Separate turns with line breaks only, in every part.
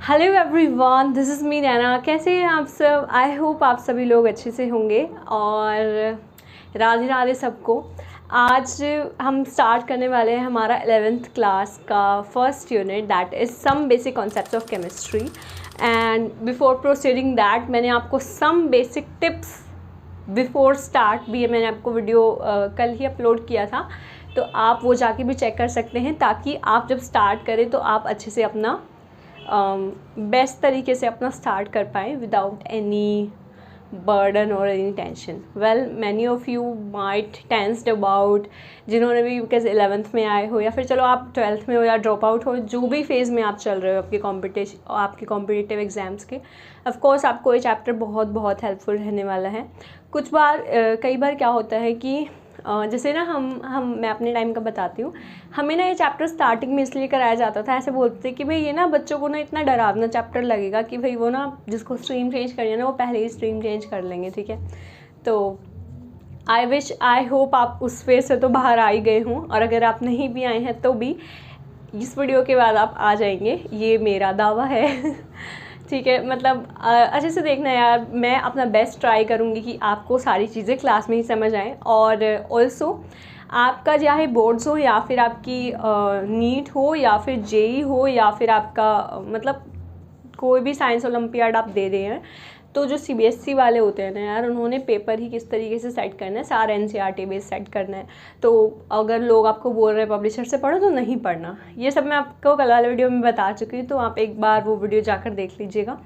Hello everyone, this is me Naina. कैसे हैं आप सब? आई होप आप सभी लोग अच्छे से होंगे और राधे राधे सबको। आज हम स्टार्ट करने वाले हैं हमारा 11th क्लास का first unit, that is some basic concepts of chemistry. And before proceeding that, मैंने आपको some basic tips before start भी मैंने आपको वीडियो कल ही अपलोड किया था, तो आप वो जाके भी चेक कर सकते हैं, ताकि आप जब स्टार्ट करें तो आप अच्छे से अपना बेस्ट तरीके से अपना स्टार्ट कर पाएँ विदाउट एनी बर्डन और any tension. Well, many of you might tensed about, जिन्होंने भी बिकॉज 11th में आए हो या फिर चलो आप 12th में हो या ड्रॉप आउट हो, जो भी फेज़ में आप चल रहे हो आपके कॉम्पिटिटिव एग्ज़ाम्स के, ऑफ कोर्स आपको ये चैप्टर बहुत बहुत हेल्पफुल रहने वाला है। कई बार क्या होता है कि जैसे ना मैं अपने टाइम का बताती हूँ, हमें ना ये चैप्टर स्टार्टिंग में इसलिए कराया जाता था, ऐसे बोलते थे कि भाई ये ना बच्चों को ना इतना डरावना चैप्टर लगेगा कि भाई वो ना जिसको स्ट्रीम चेंज करनी है ना वो पहले ही स्ट्रीम चेंज कर लेंगे, ठीक है। तो आई होप आप उस फेज से तो बाहर आ ही गए हों, और अगर आप नहीं भी आए हैं तो भी इस वीडियो के बाद आप आ जाएंगे, ये मेरा दावा है। ठीक है, मतलब अच्छे से देखना यार, मैं अपना बेस्ट ट्राई करूँगी कि आपको सारी चीज़ें क्लास में ही समझ आएँ। और ऑल्सो आपका चाहे बोर्ड्स हो या फिर आपकी नीट हो या फिर जेई हो या फिर आपका मतलब कोई भी साइंस ओलंपियाड आप दे रहे हैं, तो जो सीबीएसई वाले होते हैं ना यार, उन्होंने पेपर ही किस तरीके से सेट करना है, सारा एनसीईआरटी बेस सेट करना है। तो अगर लोग आपको बोल रहे हैं पब्लिशर से पढ़ो, तो नहीं पढ़ना। ये सब मैं आपको कल वाले वीडियो में बता चुकी हूँ, तो आप एक बार वो वीडियो जाकर देख लीजिएगा।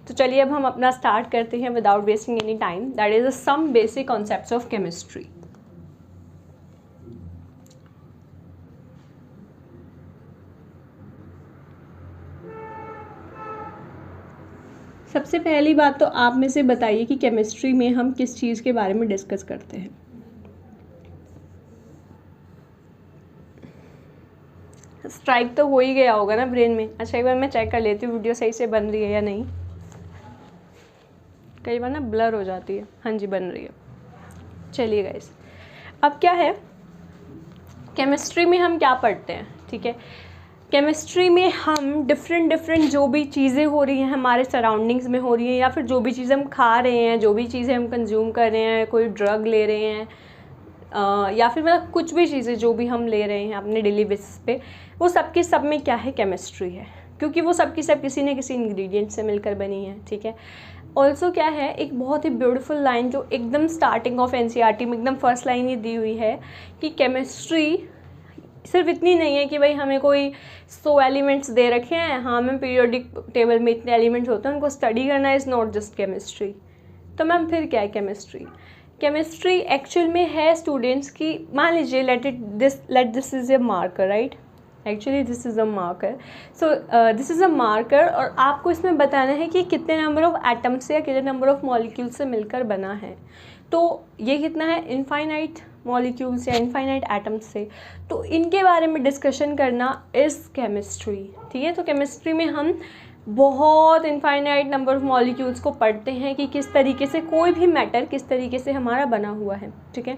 तो चलिए अब हम अपना स्टार्ट करते हैं without wasting any time, that is some basic concepts of chemistry. सबसे पहली बात तो आप में से बताइए कि केमिस्ट्री में हम किस चीज़ के बारे में डिस्कस करते हैं। स्ट्राइक तो हो ही गया होगा ना ब्रेन में। अच्छा, एक बार मैं चेक कर लेती हूँ वीडियो सही से बन रही है या नहीं। कई बार ना ब्लर हो जाती है। हाँ जी, बन रही है। चलिए गाइस, अब क्या है, केमिस्ट्री में हम क्या पढ़ते हैं, ठीक है। केमिस्ट्री में हम डिफरेंट जो भी चीज़ें हो रही हैं हमारे सराउंडिंग्स में हो रही हैं, या फिर जो भी चीज़ें हम खा रहे हैं, जो भी चीज़ें हम कंज्यूम कर रहे हैं, कोई ड्रग ले रहे हैं, या फिर मतलब कुछ भी चीज़ें जो भी हम ले रहे हैं अपने डेली बेसिस पे, वो सब में क्या है, केमिस्ट्री है। क्योंकि वो सब किसी न किसी इंग्रेडिएंट से मिलकर बनी है, ठीक है। ऑल्सो क्या है, एक बहुत ही ब्यूटीफुल लाइन जो एकदम स्टार्टिंग ऑफ एनसीईआरटी में एकदम फर्स्ट लाइन ही दी हुई है कि केमिस्ट्री सिर्फ इतनी नहीं है कि भाई हमें कोई 100 एलिमेंट्स दे रखे हैं, हाँ मैम पीरियोडिक टेबल में इतने एलिमेंट्स होते हैं, उनको स्टडी करना इज़ नॉट जस्ट केमिस्ट्री। तो मैम फिर क्या है केमिस्ट्री? केमिस्ट्री एक्चुअल में है स्टूडेंट्स की, मान लीजिए let this is a marker, right. Actually this is a marker, so this is a marker, और आपको इसमें बताना है कि कितने नंबर ऑफ एटम्स से या कितने नंबर ऑफ मॉलिक्यूल से मिलकर बना है। तो ये कितना है, इनफाइनाइट मॉलिक्यूल्स या इनफाइनाइट एटम्स से, तो इनके बारे में डिस्कशन करना इज़ केमिस्ट्री, ठीक है। तो केमिस्ट्री में हम बहुत इनफाइनाइट नंबर ऑफ मॉलिक्यूल्स को पढ़ते हैं कि किस तरीके से कोई भी मैटर किस तरीके से हमारा बना हुआ है, ठीक है।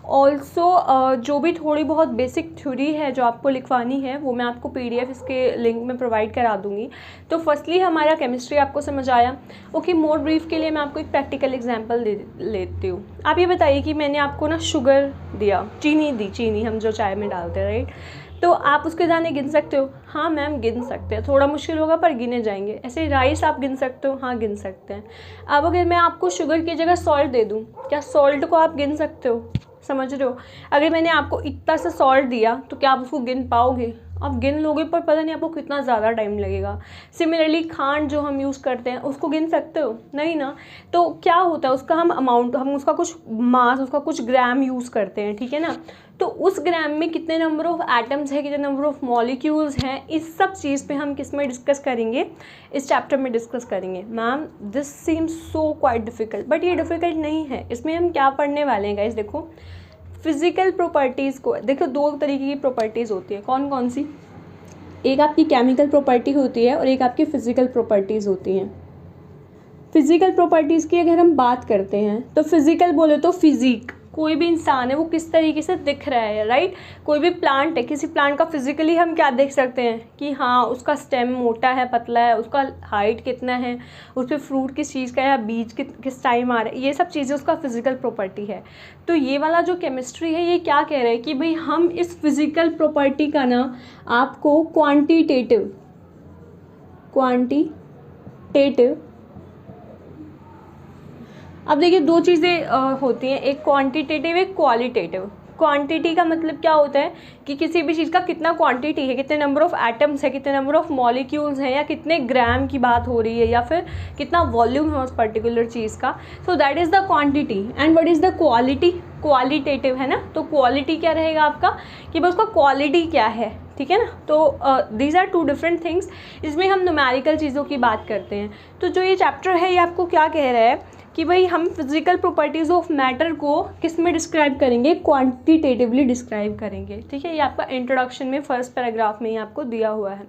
ऑल्सो जो भी थोड़ी बहुत बेसिक थ्योरी है जो आपको लिखवानी है, वो मैं आपको PDF इसके लिंक में प्रोवाइड करा दूँगी। तो फर्स्टली हमारा केमिस्ट्री आपको समझ आया। ओके, मोर ब्रीफ के लिए मैं आपको एक प्रैक्टिकल एग्जांपल लेती हूँ। आप ये बताइए कि मैंने आपको ना शुगर दिया, चीनी हम जो चाय में डालते हैं, राइट। तो आप उसके दाने गिन सकते हो? हाँ मैम गिन सकते हैं, थोड़ा मुश्किल होगा पर गिने जाएंगे। ऐसे राइस आप गिन सकते हो? हाँ गिन सकते हैं। अब अगर मैं आपको शुगर की जगह सॉल्ट दे दूँ, क्या सॉल्ट को आप गिन सकते हो? समझ रहे हो? अगर मैंने आपको इतना सा सॉल्ट दिया तो क्या आप उसको गिन पाओगे? आप गिन लोगे पर पता नहीं आपको कितना ज़्यादा टाइम लगेगा। सिमिलरली खांड जो हम यूज़ करते हैं उसको गिन सकते हो? नहीं ना। तो क्या होता है, उसका हम उसका कुछ मास, उसका कुछ ग्राम यूज़ करते हैं, ठीक है ना। तो उस ग्राम में कितने नंबर ऑफ एटम्स है, कितने नंबर ऑफ मॉलिक्यूल्स हैं, इस सब चीज़ पे हम किस में डिस्कस करेंगे, इस चैप्टर में डिस्कस करेंगे। Ma'am this seems so quite difficult, but ये डिफ़िकल्ट नहीं है। इसमें हम क्या पढ़ने वाले हैं गाइस, देखो फिज़िकल प्रॉपर्टीज़ को देखो। दो तरीके की प्रॉपर्टीज़ होती है, कौन कौन सी? एक आपकी केमिकल प्रॉपर्टी होती है और एक आपकी फ़िज़िकल प्रॉपर्टीज़ होती हैं। फिज़िकल प्रॉपर्टीज़ की अगर हम बात करते हैं तो फिज़िकल बोले तो फिज़िक, कोई भी इंसान है वो किस तरीके से दिख रहा है, राइट। कोई भी प्लांट है, किसी प्लांट का फिजिकली हम क्या देख सकते हैं कि हाँ उसका स्टेम मोटा है, पतला है, उसका हाइट कितना है, उस पर फ्रूट किस चीज़ का है, या बीज किस टाइम आ रहा है, ये सब चीज़ें उसका फिजिकल प्रॉपर्टी है। तो ये वाला जो केमिस्ट्री है ये क्या कह रहा है कि भाई हम इस फिजिकल प्रॉपर्टी का ना आपको क्वांटिटेटिव अब देखिए दो चीज़ें होती हैं, एक क्वांटिटेटिव एक क्वालिटेटिव। क्वांटिटी का मतलब क्या होता है कि किसी भी चीज़ का कितना क्वांटिटी है, कितने नंबर ऑफ एटम्स है, कितने नंबर ऑफ मॉलिक्यूल्स हैं, या कितने ग्राम की बात हो रही है, या फिर कितना वॉल्यूम है उस पर्टिकुलर चीज़ का। So that is the quantity. And what is the quality? Qualitative है ना। तो क्वालिटी क्या रहेगा आपका कि भाई उसका क्वालिटी क्या है, ठीक है ना। तो these are two different things. इसमें हम न्यूमेरिकल चीज़ों की बात करते हैं। तो जो ये चैप्टर है ये आपको क्या कह रहा है कि भाई हम फिजिकल प्रॉपर्टीज़ ऑफ मैटर को किस में डिस्क्राइब करेंगे? क्वांटिटेटिवली डिस्क्राइब करेंगे, ठीक है। ये आपका इंट्रोडक्शन में फर्स्ट पैराग्राफ में ही आपको दिया हुआ है।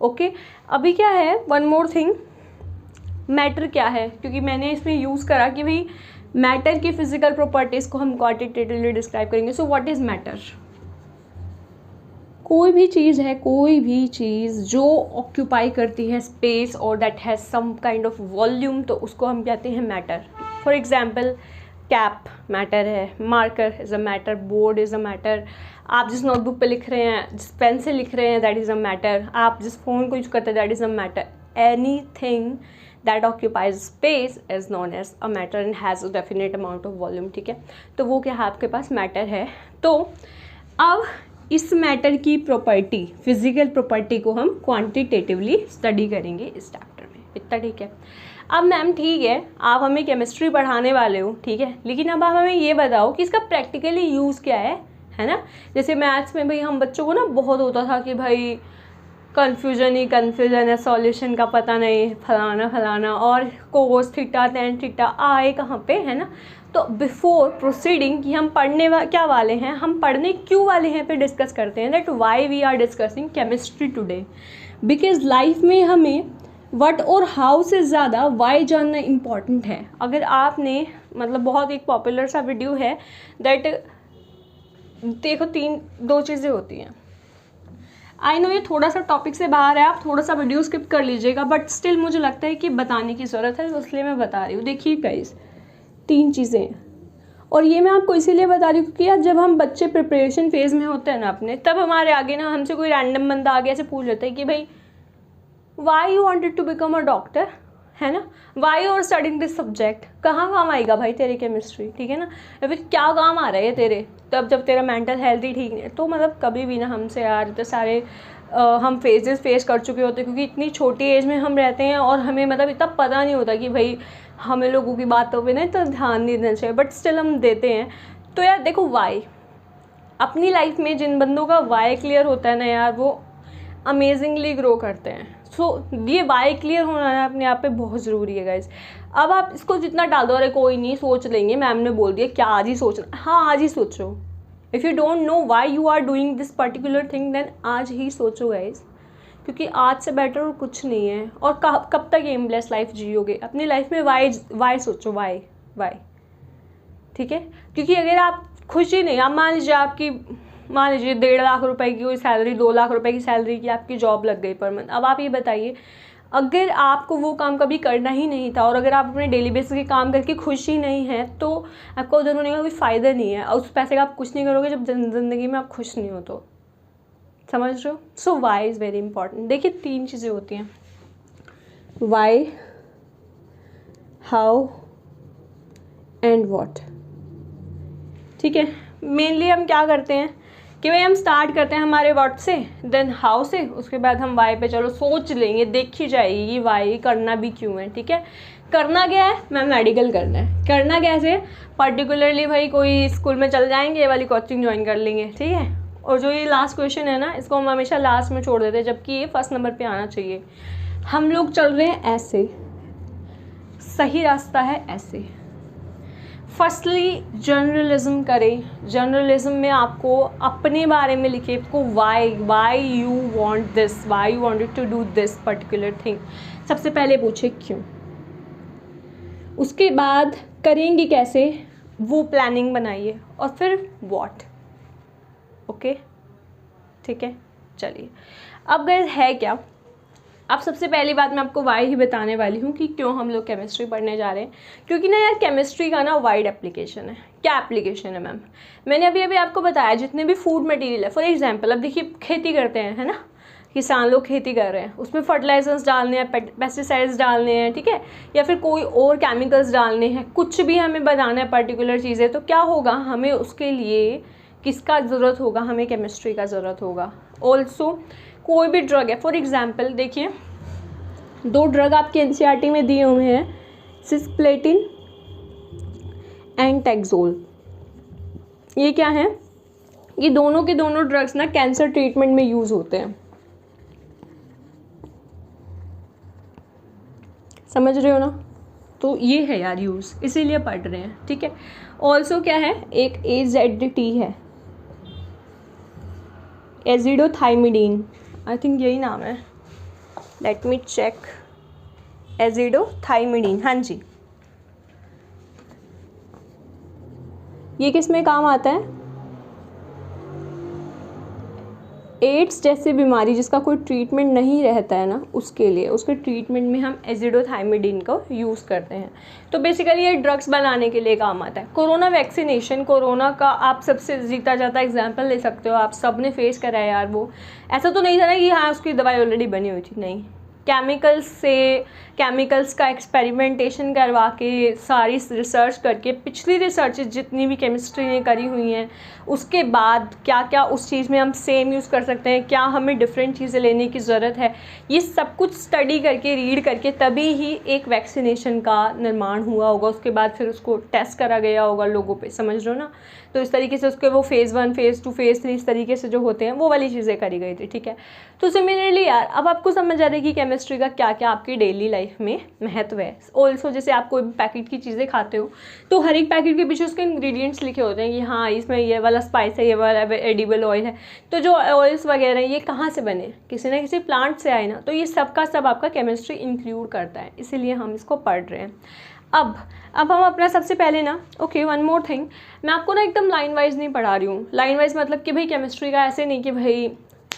ओके, अभी क्या है, वन मोर थिंग, मैटर क्या है, क्योंकि मैंने इसमें यूज़ करा कि भाई मैटर की फिजिकल प्रॉपर्टीज़ को हम क्वांटिटेटिवली डिस्क्राइब करेंगे। सो व्हाट इज़ मैटर? कोई भी चीज़ है, कोई भी चीज़ जो ऑक्यूपाई करती है स्पेस और that has some kind of volume, तो उसको हम कहते हैं matter. For example cap matter है, marker is a matter, board is a matter, आप जिस नोटबुक पे लिख रहे हैं, जिस पेन से लिख रहे हैं, दैट इज़ अ मैटर, आप जिस फ़ोन को यूज करते हैं, that is a matter. Anything that occupies space is known as a matter and has a definite amount of volume, ठीक है। तो वो क्या है, आपके पास मैटर है। तो अब इस मैटर की प्रॉपर्टी, फिजिकल प्रॉपर्टी को हम क्वांटिटेटिवली स्टडी करेंगे इस चैप्टर में, इतना ठीक है। अब मैम ठीक है, आप हमें केमिस्ट्री पढ़ाने वाले हो, ठीक है, लेकिन अब आप हमें ये बताओ कि इसका प्रैक्टिकली यूज़ क्या है ना। जैसे मैथ्स में भाई हम बच्चों को ना बहुत होता था कि भाई कन्फ्यूजन ही कन्फ्यूजन है, सॉल्यूशन का पता नहीं, फलाना फलाना, और कोस थीटा टेन थीटा आए कहाँ पे, है ना। तो बिफोर प्रोसीडिंग कि हम पढ़ने क्या वाले हैं, हम पढ़ने क्यों वाले हैं पे डिस्कस करते हैं that why we are discussing chemistry today. Because life में हमें व्हाट और हाउ से ज़्यादा वाई जानना इम्पॉर्टेंट है। अगर आपने मतलब बहुत एक पॉपुलर सा वीडियो है दैट, देखो दो चीज़ें होती हैं। आई नो ये थोड़ा सा टॉपिक से बाहर है, आप थोड़ा सा वीडियो स्किप कर लीजिएगा, बट स्टिल मुझे लगता है कि बताने की ज़रूरत है, तो इसलिए मैं बता रही हूँ। देखिए गाइस, 3 चीज़ें हैं, और ये मैं आपको इसीलिए बता रही हूँ क्योंकि यार जब हम बच्चे प्रिपरेशन फेज़ में होते हैं ना अपने, तब हमारे आगे ना हमसे कोई रैंडम बंदा आगे ऐसे पूछ लेता है कि भाई why you wanted to become a doctor, है ना, why you are studying this subject, कहाँ काम आएगा भाई तेरे केमिस्ट्री, ठीक है ना, या फिर क्या काम आ रहा है तेरे तब जब तेरा मेंटल हेल्थ ही ठीक नहीं है। तो मतलब कभी भी ना हमसे यार इतने सारे हम फेजेस फेस कर चुके होते हैं, क्योंकि इतनी छोटी एज में हम रहते हैं और हमें मतलब इतना पता नहीं होता कि भाई हमें लोगों की बातों पे ना इतना ध्यान नहीं देना चाहिए, बट स्टिल हम देते हैं। तो यार देखो, वाई अपनी लाइफ में जिन बंदों का वाई क्लियर होता है ना यार, वो अमेजिंगली ग्रो करते हैं। सो ये वाई क्लियर होना है अपने आप पे बहुत ज़रूरी है गाइज। अब आप इसको जितना डाल दो, अरे कोई नहीं सोच लेंगे, मैम ने बोल दिया, क्या आज ही सोचना, हाँ आज ही सोचो। If you don't know why you are doing this particular thing, then आज ही सोचो गाइज, क्योंकि आज से बेटर और कुछ नहीं है। और कब तक एमलेस लाइफ जियोगे अपनी लाइफ में? वाई सोचो, वाई, ठीक है। क्योंकि अगर आप खुश ही नहीं, आप मान लीजिए 1.5 लाख रुपए की कोई सैलरी, 2 लाख रुपए की सैलरी की आपकी जॉब लग गई पर मंथ। अब आप ये बताइए, अगर आपको वो काम कभी करना ही नहीं था और अगर आप अपने डेली बेसिस के काम करके खुश ही नहीं है, तो आपको उधर होने का कोई फ़ायदा नहीं है। और उस पैसे का आप कुछ नहीं करोगे जब ज़िंदगी में आप खुश नहीं हो, तो समझ रहे हो। सो वाई इज़ वेरी इंपॉर्टेंट। देखिए 3 चीज़ें होती हैं, वाई, हाउ एंड व्हाट, ठीक है। मेनली हम क्या करते हैं कि भाई हम स्टार्ट करते हैं हमारे व्हाट से, देन हाउ से, उसके बाद हम वाई पे चलो सोच लेंगे, देखी जाएगी वाई करना भी क्यों है, ठीक है। करना क्या है, मैम मेडिकल करना है, करना कैसे, पर्टिकुलरली भाई कोई स्कूल में चल जाएंगे, ये वाली कोचिंग ज्वाइन कर लेंगे, ठीक है। और जो ये लास्ट क्वेश्चन है ना, इसको हम हमेशा लास्ट में छोड़ देते हैं, जबकि ये फर्स्ट नंबर पे आना चाहिए। हम लोग चल रहे हैं ऐसे, सही रास्ता है ऐसे। फर्स्टली जर्नलिज्म करें, जर्नलिज्म में आपको अपने बारे में लिखे, आपको why you want this, why you wanted to do this particular thing, सबसे पहले पूछे क्यों। उसके बाद करेंगे कैसे, वो प्लानिंग बनाइए, और फिर व्हाट। ओके ठीक है, चलिए अब गाइस है क्या। अब सबसे पहली बात मैं आपको वाई ही बताने वाली हूँ कि क्यों हम लोग केमिस्ट्री पढ़ने जा रहे हैं, क्योंकि ना यार केमिस्ट्री का ना वाइड एप्लीकेशन है। क्या एप्लीकेशन है मैम? मैंने अभी आपको बताया जितने भी फूड मटेरियल है, फॉर एग्जांपल अब देखिए खेती करते हैं, है ना, किसान लोग खेती कर रहे हैं, उसमें फर्टिलाइजर्स डालने हैं, पेस्टिसाइड्स डालने हैं, ठीक है, या फिर कोई और केमिकल्स डालने हैं, कुछ भी हमें बनाना है पर्टिकुलर चीज़ें, तो क्या होगा, हमें उसके लिए किसका ज़रूरत होगा, हमें केमिस्ट्री का ज़रूरत होगा। ऑल्सो कोई भी ड्रग है, फॉर एग्जांपल देखिए 2 ड्रग आपके एनसीईआरटी में दिए हुए हैं, सिस्प्लेटिन एंड टैक्सोल। ये क्या है, ये दोनों के दोनों ड्रग्स ना कैंसर ट्रीटमेंट में यूज़ होते हैं, समझ रहे हो ना, तो ये है यार यूज़, इसीलिए पढ़ रहे हैं, ठीक है। ऑल्सो क्या है, एक AZT है, एजिडोथाइमिडीन, आई थिंक यही नाम है, लेट मी चेक, एजिडोथाइमिडीन, हाँ जी, ये किस में काम आता है, एड्स जैसी बीमारी जिसका कोई ट्रीटमेंट नहीं रहता है ना, उसके लिए, उसके ट्रीटमेंट में हम एजिडोथाइमिडीन को यूज़ करते हैं। तो बेसिकली ये ड्रग्स बनाने के लिए काम आता है। कोरोना वैक्सीनेशन, कोरोना का आप सबसे जीता जाता एग्जांपल ले सकते हो, आप सब ने फेस करा है यार, वो ऐसा तो नहीं था ना कि हाँ उसकी दवाई ऑलरेडी बनी हुई थी, नहीं, केमिकल्स का एक्सपेरिमेंटेशन करवा के, सारी रिसर्च करके, पिछली रिसर्च जितनी भी केमिस्ट्री ने करी हुई हैं, उसके बाद क्या क्या उस चीज़ में हम सेम यूज़ कर सकते हैं, क्या हमें डिफरेंट चीज़ें लेने की ज़रूरत है, ये सब कुछ स्टडी करके, रीड करके, तभी ही एक वैक्सीनेशन का निर्माण हुआ होगा। उसके बाद फिर उसको टेस्ट करा गया होगा लोगों पे, समझ रहे हो ना। तो इस तरीके से उसके वो फेज़ 1, फेज़ 2, फेज़ 3 इस तरीके से जो होते हैं वो वाली चीज़ें करी गई थी, ठीक है। तो सिमिलरली यार अब आपको समझ आ रहा है कि केमिस्ट्री का क्या क्या आपकी डेली लाइफ में महत्व है। ऑल्सो जैसे आप कोई पैकेट की चीज़ें खाते हो तो हर एक पैकेट के पीछे उसके इंग्रेडिएंट्स लिखे होते हैं कि हाँ इसमें ये वाला स्पाइस है, ये वाला एडिबल ऑयल है। तो जो ऑयल्स वगैरह ये कहाँ से बने, किसी ना किसी प्लांट से आए ना, तो ये सब का सब आपका केमिस्ट्री इंक्लूड करता है, इसीलिए हम इसको पढ़ रहे हैं। अब हम अपना सबसे पहले ना, ओके वन मोर थिंग, मैं आपको ना एकदम लाइन वाइज नहीं पढ़ा रही हूँ। लाइन वाइज मतलब कि भाई केमिस्ट्री का ऐसे नहीं कि भाई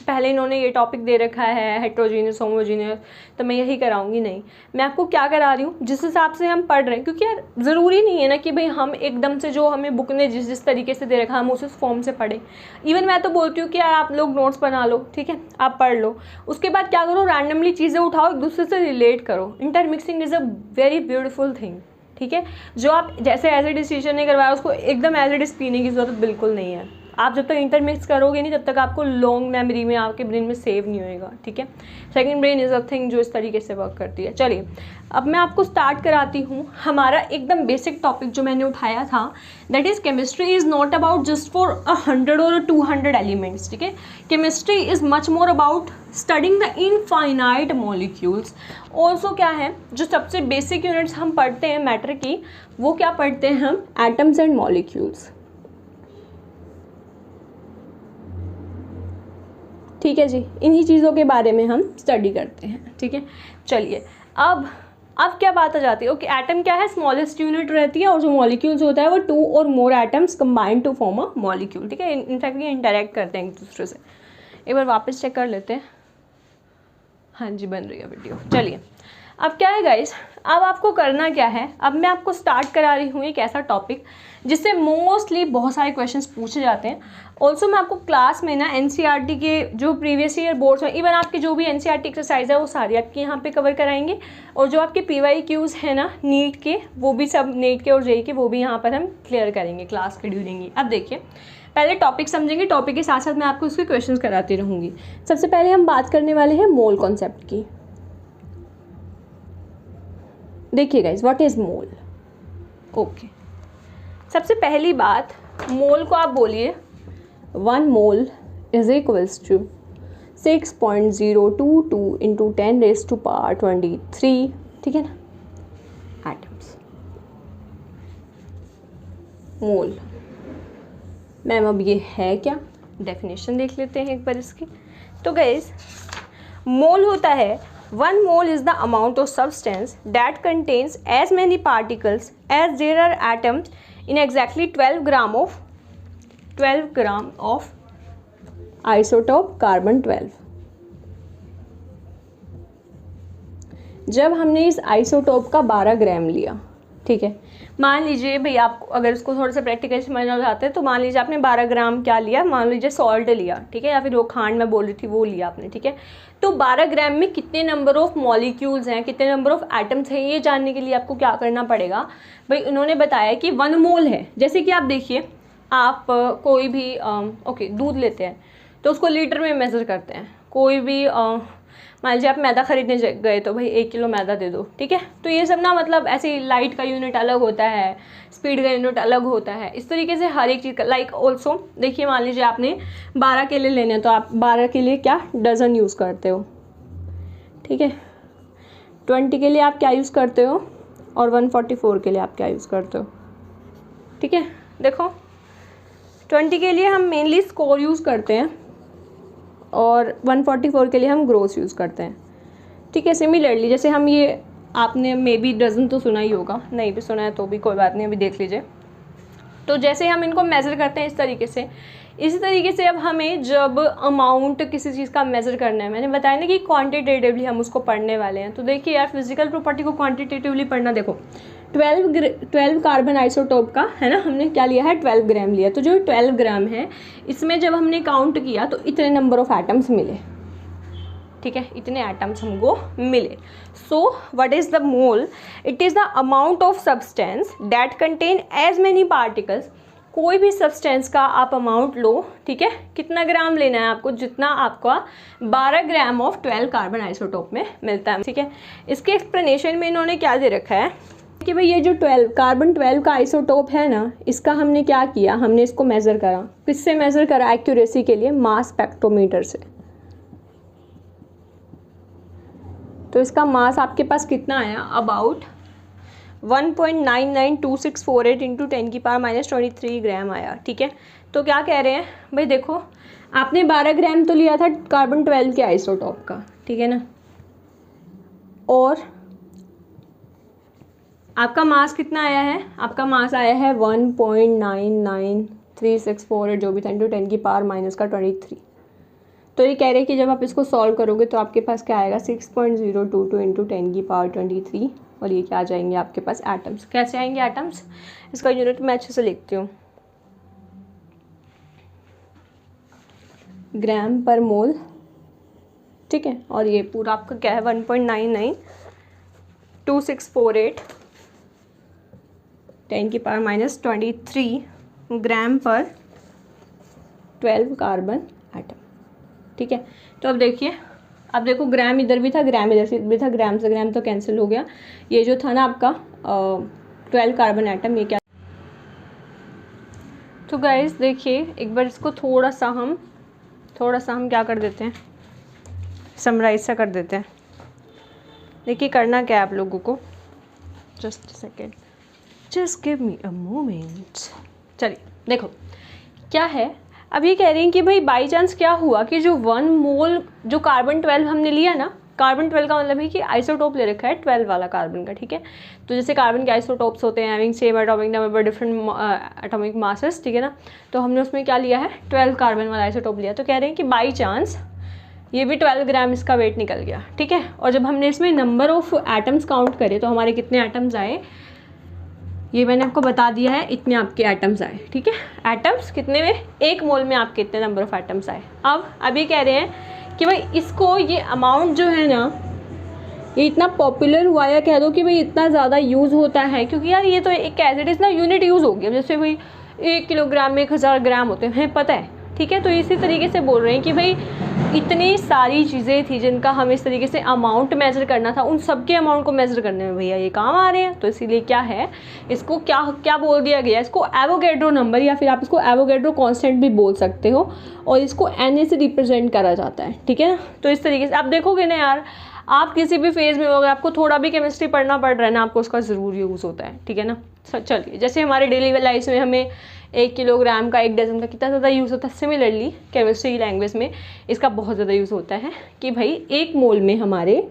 पहले इन्होंने ये टॉपिक दे रखा है हेट्रोजीनियस होमोजीनियस तो मैं यही कराऊंगी, नहीं, मैं आपको क्या करा रही हूँ जिस हिसाब से हम पढ़ रहे हैं, क्योंकि यार ज़रूरी नहीं है ना कि भाई हम एकदम से जो हमें बुक ने जिस तरीके से दे रखा है हम उस फॉर्म से पढ़ें। इवन मैं तो बोलती हूँ कि यार आप लोग नोट्स बना लो, ठीक है, आप पढ़ लो, उसके बाद क्या करो, रैंडमली चीज़ें उठाओ, एक दूसरे से रिलेट करो। Intermixing is a very beautiful thing, ठीक है। जो आप जैसे एज ए डिसीजन नहीं करवाया उसको एकदम एज ए डिस पीने की ज़रूरत बिल्कुल नहीं है। आप जब तक इंटरमिक्स करोगे नहीं तब तक आपको लॉन्ग मेमोरी में आपके ब्रेन में सेव नहीं होएगा, ठीक है। Second brain is a thing जो इस तरीके से वर्क करती है। चलिए अब मैं आपको स्टार्ट कराती हूँ हमारा एकदम बेसिक टॉपिक जो मैंने उठाया था, that is chemistry is not about just for 100 और 200 एलिमेंट्स, ठीक है। Chemistry is much more about studying the infinite molecules. Also क्या है, जो सबसे बेसिक यूनिट्स हम पढ़ते हैं मैटर की, वो क्या पढ़ते हैं हम, एटम्स एंड मॉलिक्यूल्स, ठीक है जी। इन्हीं चीज़ों के बारे में हम स्टडी करते हैं, ठीक है। चलिए अब क्या बात आ जाती है, ओके, एटम क्या है, स्मॉलेस्ट यूनिट रहती है, और जो मॉलिक्यूल्स होता है वो 2 और more atoms combined to form a molecule, ठीक है। इनफैक्ट ये इंटरेक्ट करते हैं एक दूसरे से। एक बार वापस चेक कर लेते हैं, हाँ जी बन रही है वीडियो। चलिए अब क्या है गाइस, अब आपको करना क्या है, अब मैं आपको स्टार्ट करा रही हूँ एक ऐसा टॉपिक जिससे मोस्टली बहुत सारे क्वेश्चंस पूछे जाते हैं। ऑल्सो मैं आपको क्लास में ना एनसीईआरटी के जो प्रीवियस ईयर बोर्ड्स हैं, इवन आपके जो भी एनसीईआरटी एक्सरसाइज है वो सारी आपके यहाँ पे कवर कराएंगे, और जो आपके PYQs हैं ना नीट के, वो भी सब नीट के और जेईई के, वो भी यहाँ पर हम क्लियर करेंगे क्लास के ड्यूरिंग ही। अब देखिए पहले टॉपिक समझेंगे, टॉपिक के साथ साथ मैं आपको उसके क्वेश्चन कराती रहूँगी। सबसे पहले हम बात करने वाले हैं मोल कॉन्सेप्ट की। देखिए guys, what is mole, okay. सबसे पहली बात, मोल को आप बोलिए 1 mole is equals to 6.022 into 10⁻23, ठीक है ना, एटम्स। मोल मैम अब ये है क्या, डेफिनेशन देख लेते हैं एक बार इसकी। तो गाइज मोल होता है 1 mole is the amount of substance that contains as many particles as there are atoms in exactly 12 gram of isotope carbon 12। जब हमने इस आइसोटोप का 12 ग्राम लिया, ठीक है, मान लीजिए भाई आप अगर इसको थोड़ा सा प्रैक्टिकल समझना चाहते हैं तो मान लीजिए आपने 12 ग्राम क्या लिया, मान लीजिए सॉल्ट लिया, ठीक है, या फिर वो खांड मैं बोल रही थी वो लिया आपने, ठीक है। तो 12 ग्राम में कितने नंबर ऑफ मॉलिक्यूल्स हैं, कितने नंबर ऑफ एटम्स हैं, ये जानने के लिए आपको क्या करना पड़ेगा भाई, उन्होंने बताया कि 1 मोल है। जैसे कि आप देखिए, आप कोई भी दूध लेते हैं तो उसको लीटर में मेज़र करते हैं। कोई भी मान लीजिए आप मैदा खरीदने गए तो भाई 1 किलो मैदा दे दो, ठीक है। तो ये सब ना मतलब ऐसे लाइट का यूनिट अलग होता है, स्पीड का यूनिट अलग होता है, इस तरीके से हर एक चीज़ का। लाइक ऑल्सो देखिए, मान लीजिए आपने 12 केले लेने हैं तो आप 12 के लिए क्या डज़न यूज़ करते हो, ठीक है। 20 के लिए आप क्या यूज़ करते हो और 144 के लिए आप क्या यूज़ करते हो, ठीक है। देखो 20 के लिए हम मेनली स्कोर यूज़ करते हैं और 144 के लिए हम ग्रोस यूज़ करते हैं, ठीक है। सिमिलरली जैसे हम ये, आपने मे बी डज़न तो सुना ही होगा, नहीं भी सुना है तो भी कोई बात नहीं, अभी देख लीजिए। तो जैसे हम इनको मेज़र करते हैं इस तरीके से, इसी तरीके से अब हमें जब अमाउंट किसी चीज़ का मेज़र करना है, मैंने बताया ना कि क्वांटिटेटिवली हम उसको पढ़ने वाले हैं। तो देखिए यार, फिजिकल प्रॉपर्टी को क्वांटिटेटिवली पढ़ना, देखो 12 कार्बन आइसोटोप का है ना, हमने क्या लिया है 12 ग्राम लिया। तो जो 12 ग्राम है इसमें जब हमने काउंट किया तो इतने नंबर ऑफ एटम्स मिले, ठीक है, इतने एटम्स हमको मिले। So what is the mole? It is the amount of substance that contain as many particles. कोई भी सब्सटेंस का आप अमाउंट लो, ठीक है, कितना ग्राम लेना है आपको, जितना आपका 12 ग्राम ऑफ 12 कार्बन आइसोटोप में मिलता है, ठीक है। इसके एक्सप्लेनेशन में इन्होंने क्या दे रखा है कि भाई ये जो कार्बन 12 का आइसोटोप है ना, इसका हमने क्या किया, हमने इसको मेज़र करा। किससे मेज़र करा एक्यूरेसी के लिए? मास स्पेक्ट्रोमीटर से। तो इसका मास आपके पास कितना आया? अबाउट 1.992648 इंटू 10 की पावर -23 ग्राम आया, ठीक है। तो क्या कह रहे हैं भाई, देखो आपने 12 ग्राम तो लिया था कार्बन 12 के आइसोटोप का, ठीक है ना, और आपका मास कितना आया है? आपका मास आया है 1.993648 जो भी था इंटू 10 की पावर -23। तो ये कह रहे हैं कि जब आप इसको सॉल्व करोगे तो आपके पास क्या आएगा 6.022 इंटू 10 की पावर 23, और ये क्या आ जाएंगे आपके पास एटम्स। कैसे आएंगे एटम्स? इसका यूनिट मैं अच्छे से लिखती हूँ, ग्राम पर मोल, ठीक है। और ये पूरा आपका क्या है 1.992648 10 की पावर -23 ग्राम पर 12 कार्बन एटम, ठीक है। तो अब देखिए, अब देखो ग्राम इधर भी था, ग्राम इधर से भी था, ग्राम से ग्राम तो कैंसिल हो गया। ये जो था ना आपका 12 कार्बन एटम, ये क्या। तो गाइस देखिए, एक बार इसको थोड़ा सा हम क्या कर देते हैं, समराइज सा कर देते हैं। देखिए करना क्या है आप लोगों को, just second, just give me a moment. चलिए देखो क्या है, अब ये कह रहे हैं कि भाई बाई चांस क्या हुआ कि जो 1 मोल जो कार्बन 12 हमने लिया ना, कार्बन 12 का मतलब है कि आइसोटोप ले रखा है 12 वाला कार्बन का, ठीक है। तो जैसे कार्बन के आइसोटोप्स होते हैं having same atomic number different atomic masses, ठीक है ना। तो हमने उसमें क्या लिया है 12 कार्बन वाला आइसोटोप लिया। तो कह रहे हैं कि बाई चांस ये भी 12 ग्राम इसका वेट निकल गया, ठीक है। और जब हमने इसमें नंबर ऑफ एटम्स काउंट करे तो हमारे कितने एटम्स आए, ये मैंने आपको बता दिया है, इतने आपके एटम्स आए, ठीक है। एटम्स कितने में? 1 मोल में आपके इतने नंबर ऑफ एटम्स आए। अब ये कह रहे हैं कि भाई इसको, ये अमाउंट जो है ना, ये इतना पॉपुलर हुआ, या कह दो कि भाई इतना ज़्यादा यूज़ होता है, क्योंकि यार ये तो एक एज इट इज़ ना यूनिट यूज़ हो गया। जैसे भाई 1 किलोग्राम में 1000 ग्राम होते हैं, पता है, ठीक है। तो इसी तरीके से बोल रहे हैं कि भाई इतनी सारी चीज़ें थी जिनका हम इस तरीके से अमाउंट मेज़र करना था, उन सब के अमाउंट को मेज़र करने में भैया ये काम आ रहे हैं। तो इसीलिए क्या है, इसको क्या बोल दिया गया, इसको एवोगैड्रो नंबर, या फिर आप इसको एवोगैड्रो कांस्टेंट भी बोल सकते हो, और इसको Na से रिप्रेजेंट करा जाता है, ठीक है ना। तो इस तरीके से आप देखोगे ना यार, आप किसी भी फेज़ में होगा, आपको थोड़ा भी केमिस्ट्री पढ़ना पड़ रहा है ना, आपको उसका ज़रूर यूज़ होता है, ठीक है ना। चलिए, जैसे हमारे डेली लाइफ में हमें 1 किलोग्राम का 1 डजन का कितना ज़्यादा यूज़ होता है, सिमिलरली केमिस्ट्री लैंग्वेज में इसका बहुत ज़्यादा यूज़ होता है कि भाई 1 मोल में हमारे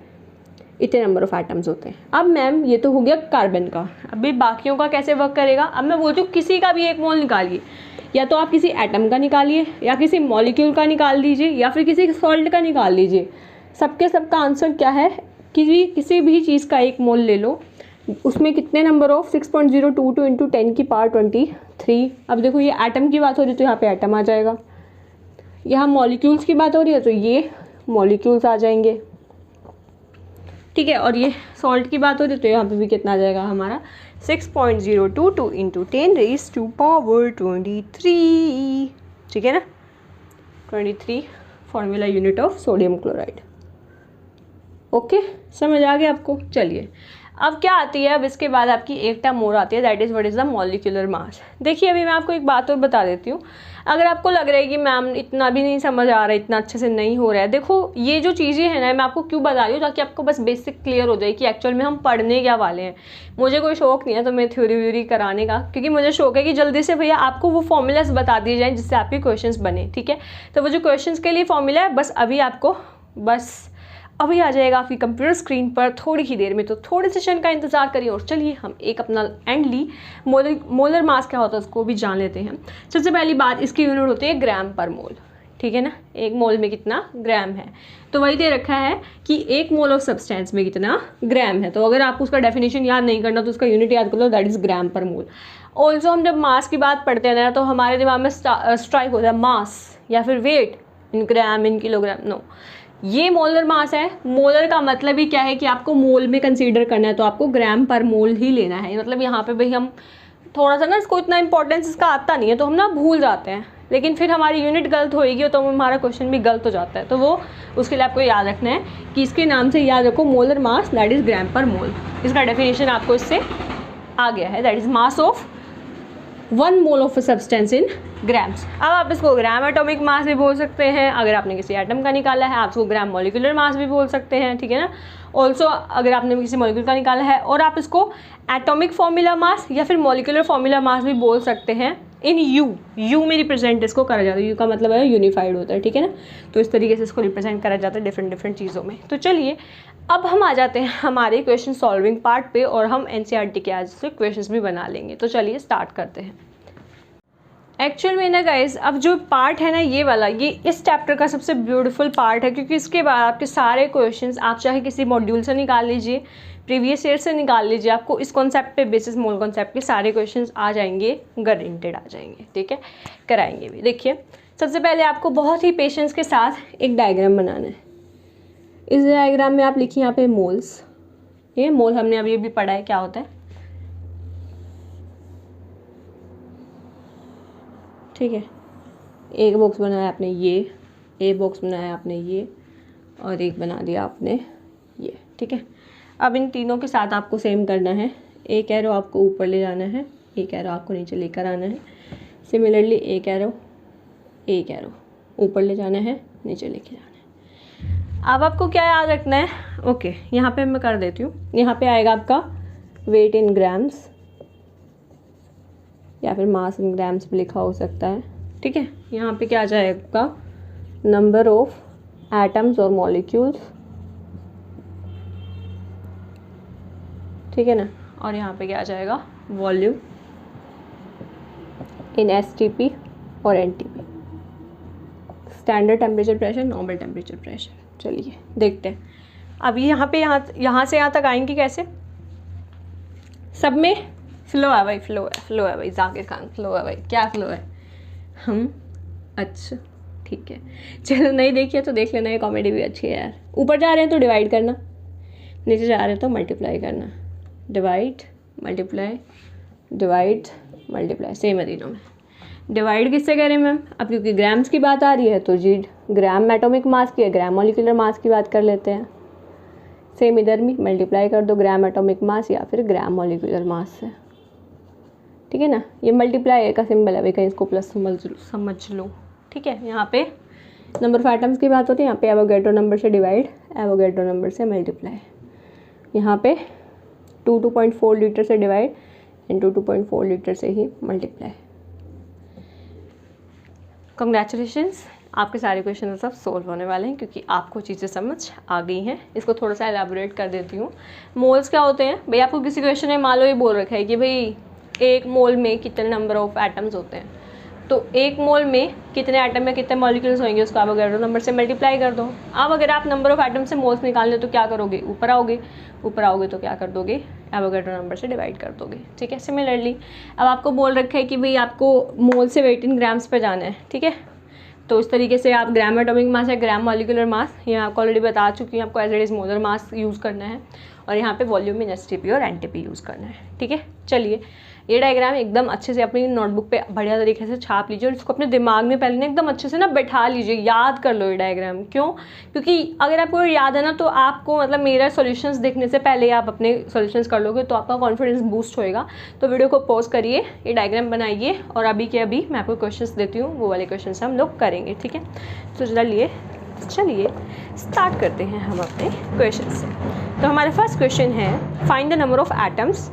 इतने नंबर ऑफ एटम्स होते हैं। अब मैम ये तो हो गया कार्बन का, अभी बाकियों का कैसे वर्क करेगा। अब मैं बोलती हूँ किसी का भी एक मोल निकालिए, या तो आप किसी एटम का निकालिए, या किसी मॉलिक्यूल का निकाल दीजिए, या फिर किसी सॉल्ट का निकाल लीजिए। सबका आंसर क्या है, किसी भी चीज़ का एक मोल ले लो, उसमें कितने नंबर ऑफ 6.022 इंटू 10 की पावर 23। अब देखो ये एटम की बात हो रही है तो यहाँ पे एटम आ जाएगा, यहाँ मॉलिक्यूल्स की बात हो रही है तो ये मॉलिक्यूल्स आ जाएंगे, ठीक है। और ये सॉल्ट की बात हो रही है तो यहाँ पे भी कितना आ जाएगा हमारा 6.022 इंटू 10 रेज़ टू पावर 23, ठीक है ना। 23 formula unit of sodium chloride. Okay, समझ आ गया आपको। चलिए अब क्या आती है, अब इसके बाद आपकी एक टर्म और आती है, that is what is the molecular mass. देखिए अभी मैं आपको एक बात और बता देती हूँ, अगर आपको लग रहा है कि मैम इतना भी नहीं समझ आ रहा है, इतना अच्छे से नहीं हो रहा है, देखो ये जो चीज़ें हैं ना मैं आपको क्यों बता रही हूँ, ताकि आपको बस बेसिक क्लियर हो जाए कि एक्चुअल में हम पढ़ने क्या वाले हैं। मुझे कोई शौक नहीं है तो मैं थ्योरी व्यूरी कराने का, क्योंकि मुझे शौक है कि जल्दी से भैया आपको वो फॉर्मूलाज बता दिए जाएँ जिससे आपके क्वेश्चन बने, ठीक है। तो वो जो क्वेश्चन के लिए फॉर्मूला है बस अभी आपको अभी आ जाएगा आपकी कंप्यूटर स्क्रीन पर थोड़ी ही देर में, तो थोड़े सेशन का इंतजार करिए। और चलिए हम एक अपना एंडली मोलर मास क्या होता है उसको भी जान लेते हैं। सबसे पहली बात, इसकी यूनिट होती है ग्राम पर मोल, ठीक है ना। एक मोल में कितना ग्राम है, तो वही दे रखा है कि एक मोल ऑफ सब्सटेंस में कितना ग्राम है। तो अगर आपको उसका डेफिनेशन याद नहीं करना तो उसका यूनिट याद कर लो, दैट इज़ ग्राम पर मोल। ऑल्सो हम जब मास की बात पढ़ते हैं ना तो हमारे दिमाग में स्ट्राइक होता है मास या फिर weight in gram in kilogram, no, ये मोलर मास है। मोलर का मतलब ही क्या है कि आपको मोल में कंसीडर करना है, तो आपको ग्राम पर मोल ही लेना है। मतलब यहाँ पे भाई हम थोड़ा सा ना इसको इतना इंपॉर्टेंस इसका आता नहीं है तो हम ना भूल जाते हैं, लेकिन फिर हमारी यूनिट गलत होएगी तो हमारा क्वेश्चन भी गलत हो जाता है। तो वो उसके लिए आपको याद रखना है कि इसके नाम से याद रखो मोलर मास, दैट इज़ ग्राम पर मोल। इसका डेफिनेशन आपको इससे आ गया है, that is mass of 1 mole of substance in grams. अब आप इसको ग्राम एटॉमिक मास भी बोल सकते हैं, अगर आपने किसी एटम का निकाला है आप इसको ग्राम मॉलिक्यूलर मास भी बोल सकते हैं, ठीक है ना। ऑल्सो अगर आपने किसी मॉलिक्यूल का निकाला है और आप इसको एटॉमिक फॉर्मूला मास या फिर मॉलिक्यूलर फॉर्मूला मास भी बोल सकते हैं इन यू में रिप्रेजेंट इसको करा जाता है। यू का मतलब है यूनिफाइड होता है, ठीक है ना। तो इस तरीके से इसको रिप्रेजेंट करा जाता है डिफरेंट चीज़ों में। तो चलिए अब हम आ जाते हैं हमारे क्वेश्चन सॉल्विंग पार्ट पे, और हम एनसीईआरटी के आज से क्वेश्चंस भी बना लेंगे। तो चलिए स्टार्ट करते हैं। एक्चुअल में ना गाइज, अब जो पार्ट है ना ये वाला, ये इस चैप्टर का सबसे ब्यूटीफुल पार्ट है, क्योंकि इसके बाद आपके सारे क्वेश्चंस आप चाहे किसी मॉड्यूल से निकाल लीजिए, प्रीवियस ईयर से निकाल लीजिए, आपको इस कॉन्सेप्ट पे बेसिस मोल कॉन्सेप्ट के सारे क्वेश्चंस आ जाएंगे, गारंटेड आ जाएंगे, ठीक है। कराएंगे भी। देखिए सबसे पहले आपको बहुत ही पेशेंस के साथ एक डायग्राम बनाना है। इस डायग्राम में आप लिखिए यहाँ पे मोल्स, ये मोल हमने अभी भी पढ़ा है क्या होता है, ठीक है। एक बॉक्स बनाया आपने ये, एक बॉक्स बनाया आपने ये, और एक बना दिया आपने ये, ठीक है। अब इन तीनों के साथ आपको सेम करना है, एक एरो आपको ऊपर ले जाना है, एक एरो आपको नीचे लेकर आना है। सिमिलरली एक एरो ऊपर ले जाना है, नीचे लेके जाना है। अब आपको क्या याद रखना है, ओके यहाँ पे मैं कर देती हूँ। यहाँ पे आएगा आपका वेट इन ग्राम्स या फिर मास इन ग्राम्स भी लिखा हो सकता है, ठीक है। यहाँ पे क्या आ जाएगा, नंबर ऑफ एटम्स और मॉलिक्यूल्स, ठीक है ना। और यहाँ पे क्या आ जाएगा, वॉल्यूम इन एसटीपी और NTP, standard temperature pressure, normal temperature pressure. चलिए देखते हैं अभी यहाँ पे यहाँ से यहाँ तक आएंगे कैसे। सब में फ्लो है भाई, फ्लो है भाई, जाकिर खान फ्लो है भाई, क्या फ्लो है हम, अच्छा ठीक है। चलो नहीं देखिए तो देख लेना, ये कॉमेडी भी अच्छी है यार। ऊपर जा रहे हैं तो डिवाइड करना, नीचे जा रहे हैं तो मल्टीप्लाई करना, divide multiply, divide multiply, same है तीनों में। डिवाइड किससे करें मैम, अब क्योंकि ग्राम्स की बात आ रही है तो जी ग्राम एटॉमिक मास की है, ग्राम मॉलिक्यूलर मास की बात कर लेते हैं। सेम इधर भी मल्टीप्लाई कर दो ग्राम एटॉमिक मास या फिर ग्राम मॉलिक्यूलर मास से, ठीक है ना। ये मल्टीप्लाई का सिंबल है भाई, कहीं इसको प्लस समझ लो, ठीक है। यहाँ पे नंबर ऑफ एटम्स की बात होती है, यहाँ पे एवोगैड्रो नंबर से डिवाइड, एवोगैड्रो नंबर से मल्टीप्लाई। यहाँ पे 2.4 लीटर से डिवाइड एंड 2.4 लीटर से ही मल्टीप्लाई। कंग्रेचुलेशंस, आपके सारे क्वेश्चन सब सोल्व होने वाले हैं क्योंकि आपको चीज़ें समझ आ गई हैं। इसको थोड़ा सा एलैबोरेट कर देती हूँ। मोल्स क्या होते हैं भाई, आपको किसी क्वेश्चन में मान लो ये बोल रखा है कि भाई एक मोल में कितने नंबर ऑफ एटम्स होते हैं, तो एक मोल में कितने एटम में कितने मॉलिक्यूल्स होंगे उसको एवोगैड्रो नंबर से मल्टीप्लाई कर दो। अब अगर आप नंबर ऑफ एटम से मोल्स निकालने तो क्या करोगे, ऊपर आओगे तो क्या कर दोगे, एवोगैड्रो नंबर से डिवाइड कर दोगे। ठीक है, सिमिलरली अब आपको बोल रखा है कि भाई आपको मोल से वेट इन ग्राम्स पे जाना है। ठीक है, तो इस तरीके से आप ग्राम एटॉमिक मास या ग्राम मॉलिक्यूलर मास, ये आपको ऑलरेडी बता चुकी हूँ, आपको as it is molar mass use करना है और यहाँ पे वॉल्यूम इन एसटीपी और एनटीपी यूज़ करना है। ठीक है, चलिए ये डायग्राम एकदम अच्छे से अपनी नोटबुक पे बढ़िया तरीके से छाप लीजिए और इसको अपने दिमाग में पहले ना एकदम अच्छे से ना बैठा लीजिए, याद कर लो ये डायग्राम। क्यों? क्योंकि अगर आपको याद है ना तो आपको मतलब मेरा सॉल्यूशंस देखने से पहले आप अपने सॉल्यूशंस कर लोगे तो आपका कॉन्फिडेंस बूस्ट होएगा। तो वीडियो को पॉज करिए, ये डायग्राम बनाइए और अभी के अभी मैं आपको क्वेश्चन देती हूँ, वो वाले क्वेश्चन हम लोग करेंगे। ठीक है, तो चलिए स्टार्ट करते हैं हम अपने क्वेश्चन से। तो हमारा फर्स्ट क्वेश्चन है, find the number of atoms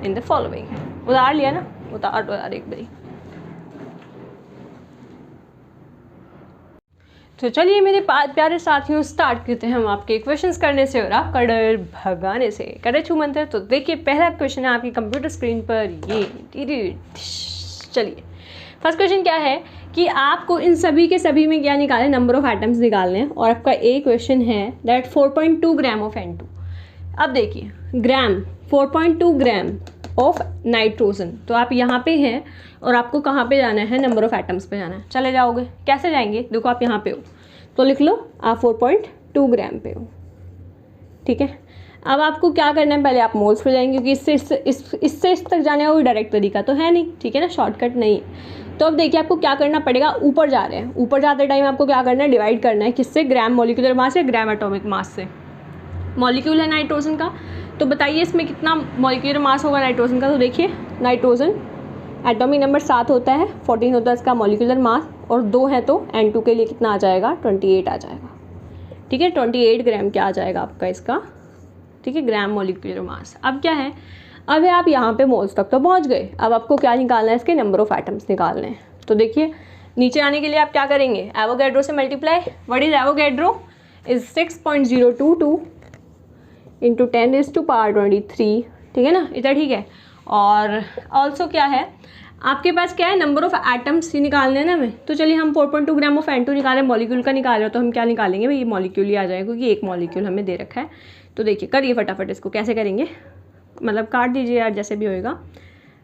in the following. उतार लिया ना, उतार एक बारी। तो चलिए मेरे प्यारे साथियों, स्टार्ट करते हैं हम आपके क्वेश्चंस करने से और आपका डर भगाने से। करे छू मंत्र। तो देखिए पहला क्वेश्चन है आपकी कंप्यूटर स्क्रीन पर ये। चलिए फर्स्ट क्वेश्चन क्या है कि आपको इन सभी के सभी में क्या निकालें, नंबर ऑफ एटम्स निकालने हैं। और आपका ए क्वेश्चन है दैट 4.2 ग्राम ऑफ N2। अब देखिए ग्राम 4.2 ग्राम ऑफ नाइट्रोजन, तो आप यहाँ पे हैं और आपको कहाँ पे जाना है, नंबर ऑफ एटम्स पे जाना है। चले जाओगे, कैसे जाएंगे, देखो आप यहाँ पे हो तो लिख लो आप 4.2 ग्राम पे हो। ठीक है, अब आपको क्या करना है, पहले आप मोल्स पे जाएंगे क्योंकि इससे इस तक जाने का कोई डायरेक्ट तरीका तो है नहीं। ठीक है ना, शॉर्टकट नहीं। तो अब देखिए आपको क्या करना पड़ेगा, ऊपर जा रहे हैं, ऊपर जाते टाइम आपको क्या करना है, डिवाइड करना है किससे, ग्राम मॉलिक्यूलर मास या ग्राम एटॉमिक मास से। मॉलिक्यूल है नाइट्रोजन का, तो बताइए इसमें कितना मॉलिक्यूलर मास होगा नाइट्रोजन का। तो देखिए नाइट्रोजन एटॉमिक नंबर 7 होता है, 14 होता है इसका मॉलिक्यूलर मास, और 2 है तो N2 के लिए कितना आ जाएगा, 28 आ जाएगा। ठीक है, 28 ग्राम क्या आ जाएगा आपका इसका। ठीक है, ग्राम मॉलिक्यूलर मास। अब क्या है, अब आप यहाँ पे मोल्स तक तो पहुँच गए, अब आपको क्या निकालना है, इसके नंबर ऑफ एटम्स निकालने हैं। तो देखिए नीचे आने के लिए आप क्या करेंगे, एवोगैड्रो से multiply. What is Avogadro, is 6.022 into 10⁻23। ठीक है ना, इतना ठीक है। और ऑल्सो क्या है आपके पास, क्या है, नंबर ऑफ एटम्स ही निकालने हैं ना हमें। तो चलिए हम 4.2 ग्राम ऑफ N2 निकालें, मॉलिक्यूल का निकाल रहे हो तो हम क्या निकालेंगे भाई, ये मॉलिक्यूल ही आ जाएगा क्योंकि एक मॉलिक्यूल हमें दे रखा है। तो देखिए करिए फटाफट, इसको कैसे करेंगे, मतलब काट दीजिए यार जैसे भी होएगा।